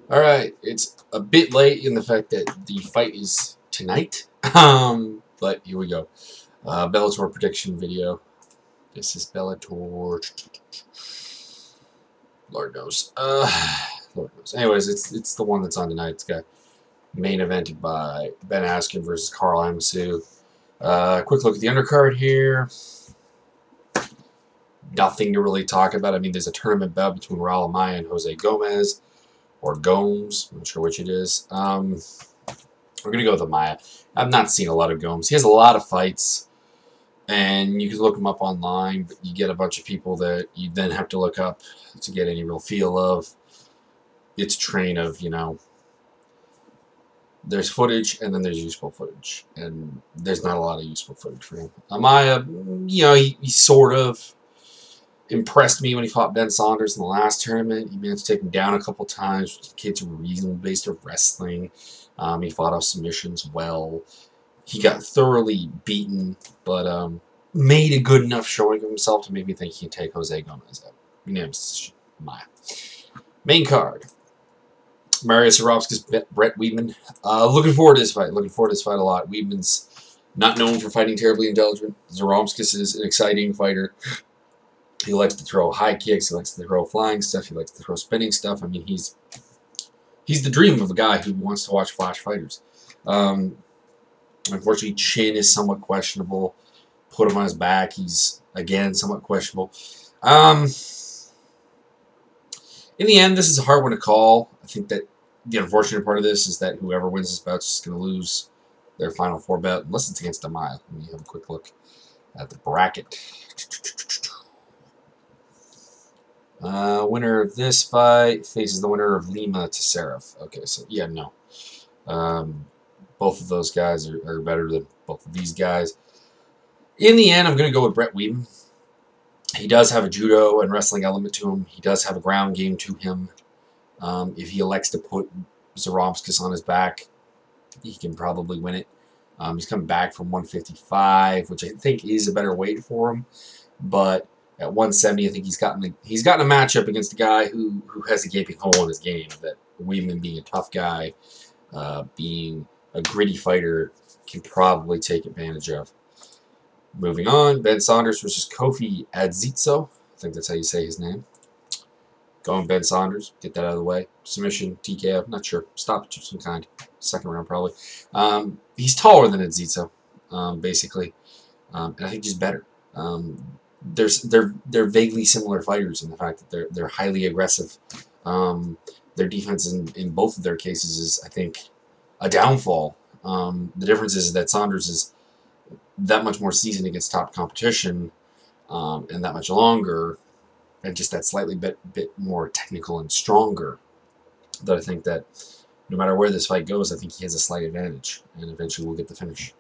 Alright, it's a bit late in the fact that the fight is tonight. But here we go. Bellator prediction video. This is Bellator. Lord knows. Lord knows. Anyways, it's the one that's on tonight. It's got main evented by Ben Askren versus Carl Amoussou. Quick look at the undercard here. Nothing to really talk about. I mean, there's a tournament bout between Raul Maya and Jose Gomez. Or Gomes. I'm not sure which it is. We're going to go with the Maya. I've not seen a lot of Gomes. He has a lot of fights, and you can look him up online, but you get a bunch of people that you then have to look up to get any real feel of. It's a train of, there's footage, and then there's useful footage, and there's not a lot of useful footage for him. Maya, he sort of impressed me when he fought Ben Saunders in the last tournament. He managed to take him down a couple times. Kids were reasonable based of wrestling. He fought off submissions well. He got thoroughly beaten, but made a good enough showing of himself to make me think he can take Jose Gomez out. Unanimous decision. Maya. Main card. Mario Sorobsky's Brett Weidman. Looking forward to this fight. Looking forward to this fight a lot. Weidman's not known for fighting terribly intelligent. Zoromskis is an exciting fighter. He likes to throw high kicks. He likes to throw flying stuff. He likes to throw spinning stuff. I mean, he's the dream of a guy who wants to watch flash fighters. Unfortunately, chin is somewhat questionable. Put him on his back. He's, again, somewhat questionable. In the end, this is a hard one to call. I think that the unfortunate part of this is that whoever wins this bout is just going to lose their final four bout, unless it's against Amaya. Let me have a quick look at the bracket. Winner of this fight faces the winner of Lima to Seraph. Okay, so yeah, no. Both of those guys are better than both of these guys. In the end, I'm going to go with Brett Weidman. He does have a judo and wrestling element to him. He does have a ground game to him. If he elects to put Zoromskis on his back, he can probably win it. He's coming back from 155, which I think is a better weight for him. But at 170, I think he's gotten a matchup against a guy who has a gaping hole in his game. That Weidman, being a tough guy, being a gritty fighter, can probably take advantage of. Moving on, Ben Saunders versus Kofi Adzitso. I think that's how you say his name. Going Ben Saunders. Get that out of the way. Submission, TKO. Not sure. Stoppage of some kind. Second round, probably. He's taller than Adzitso, basically. And I think he's better. They're vaguely similar fighters in the fact that they're highly aggressive. Their defense in both of their cases is, I think, a downfall. The difference is that Saunders is that much more seasoned against top competition, and that much longer, and just that slightly bit more technical and stronger. That I think that no matter where this fight goes, I think he has a slight advantage, and eventually we'll get the finish.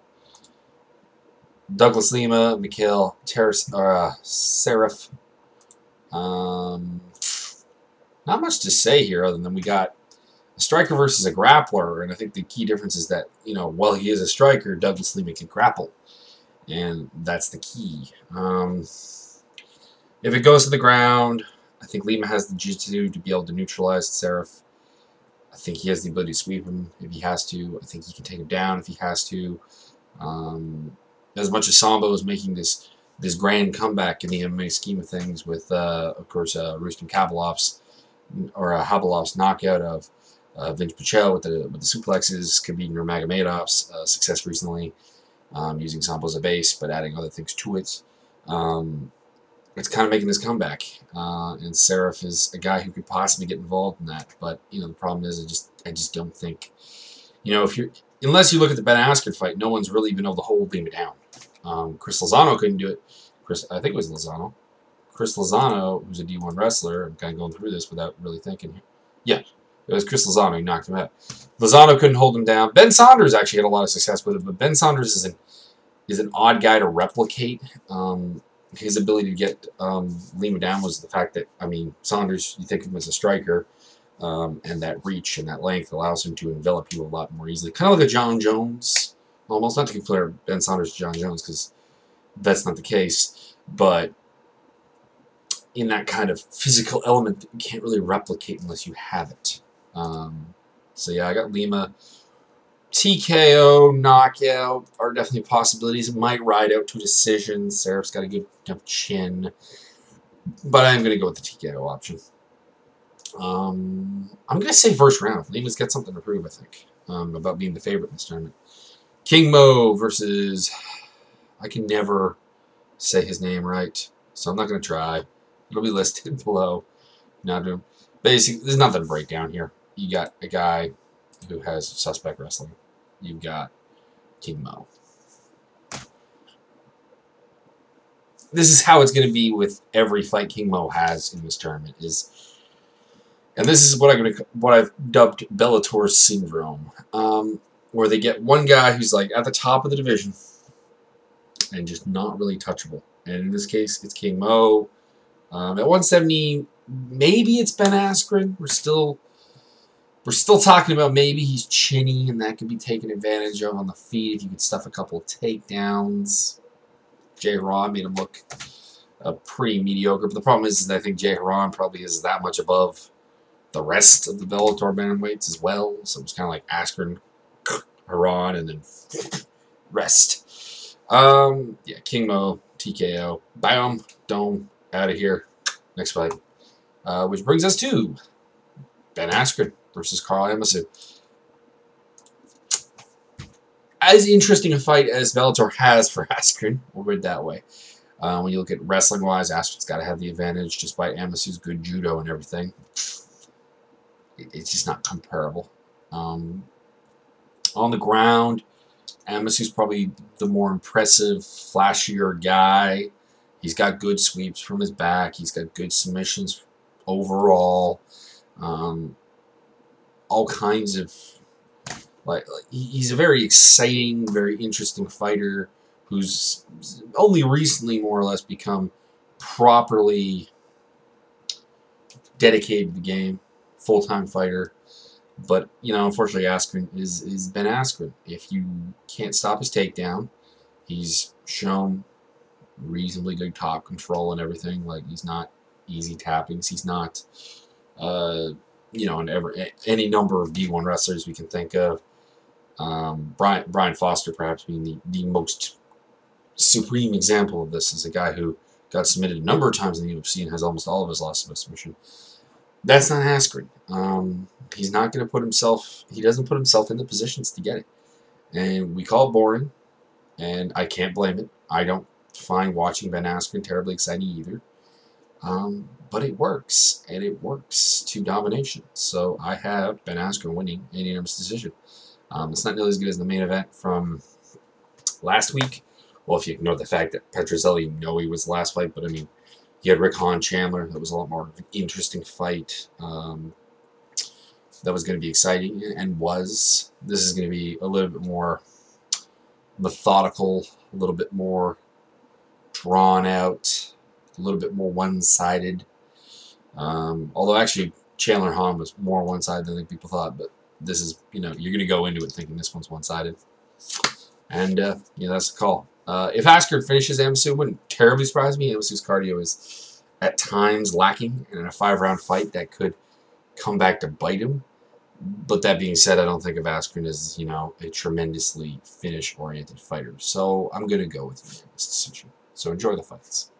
Douglas Lima, Mikhail Seraph. Not much to say here other than we got a striker versus a grappler, and I think the key difference is that, while he is a striker, Douglas Lima can grapple, and that's the key. If it goes to the ground, I think Lima has the jiu-jitsu to be able to neutralize Seraph. I think he has the ability to sweep him if he has to. I think he can take him down if he has to. As much as Sambo is making this grand comeback in the MMA scheme of things with, of course, Rustam Habelov's knockout of Vince Pichel with the suplexes, Khabib Nurmagomedov's success recently, using Sambo as a base but adding other things to it. It's kind of making this comeback, and Seraph is a guy who could possibly get involved in that. But the problem is, I just don't think, unless you look at the Ben Askren fight, no one's really been able to hold Lima down. Chris Lozano couldn't do it. I think it was Lozano. Chris Lozano, who's a D1 wrestler, I'm kind of going through this without really thinking here. Yeah, it was Chris Lozano who knocked him out. Lozano couldn't hold him down. Ben Saunders actually had a lot of success with it, but Ben Saunders is an odd guy to replicate. His ability to get Lima down was the fact that, Saunders, you think of him as a striker, and that reach and that length allows him to envelop you a lot more easily. Kind of like a John Jones. Almost not to compare Ben Saunders to John Jones, because that's not the case, but in that kind of physical element that you can't really replicate unless you have it. So yeah, I got Lima. TKO, knockout are definitely possibilities. It might ride out to a decision. Seraph's got a good enough chin. But I'm going to go with the TKO option. I'm going to say first round. Lima's got something to prove, I think, about being the favorite in this tournament. King Mo versus... I can never say his name right, so I'm not going to try. It'll be listed below. Not doing... Basically, there's nothing to break down here. You got a guy who has suspect wrestling. You've got King Mo. This is how it's going to be with every fight King Mo has in this tournament. And this is what I've dubbed Bellator syndrome, where they get one guy who's like at the top of the division and just not really touchable. And in this case, it's King Mo. At 170, maybe it's Ben Askren. We're still talking about maybe he's chinny and that could be taken advantage of on the feet if you could stuff a couple of takedowns. Jay Haran made him look pretty mediocre, but the problem is that I think Jay Haran probably is that much above the rest of the Bellator bantamweights as well. So it's kind of like Askren, Haran, and then rest. Yeah, King Mo, TKO, bam, dome, out of here. Next fight, which brings us to Ben Askren versus Carl Amoussou. As interesting a fight as Bellator has for Askren, we'll read that way. When you look at wrestling-wise, Askren's got to have the advantage despite Amoussou's good judo and everything. It's just not comparable. On the ground, Amoussou's probably the more impressive, flashier guy. He's got good sweeps from his back. He's got good submissions overall. All kinds of... he's a very exciting, very interesting fighter who's only recently more or less become properly dedicated to the game, full-time fighter. But, you know, unfortunately Askren is Ben Askren. If you can't stop his takedown, he's shown reasonably good top control and everything. Like, he's not easy tappings. He's not, you know, any number of D1 wrestlers we can think of. Brian Foster perhaps being the most supreme example of this, is a guy who got submitted a number of times in the UFC and has almost all of his losses by submission. That's not Askren. He's not going to put himself, he doesn't put himself in the positions to get it. And we call it boring, and I can't blame it. I don't find watching Ben Askren terribly exciting either. But it works, and it works to domination. So I have Ben Askren winning a unanimous decision. It's not nearly as good as the main event from last week. Well, if you ignore the fact that Petrozelli, he was the last fight, but I mean, you had Rick Hahn Chandler. That was a lot more of an interesting fight. That was going to be exciting, and was. This is going to be a little bit more methodical, a little bit more drawn out, a little bit more one-sided. Although actually Chandler Hahn was more one-sided than I think people thought, but this is, you know, you're going to go into it thinking this one's one-sided. And, yeah, that's the call. If Askren finishes Amoussou, it wouldn't terribly surprise me. Amoussou's cardio is at times lacking, and in a 5-round fight that could come back to bite him. But that being said, I don't think of Askren as, you know, a tremendously finish-oriented fighter. So I'm going to go with unanimous decision. So enjoy the fights.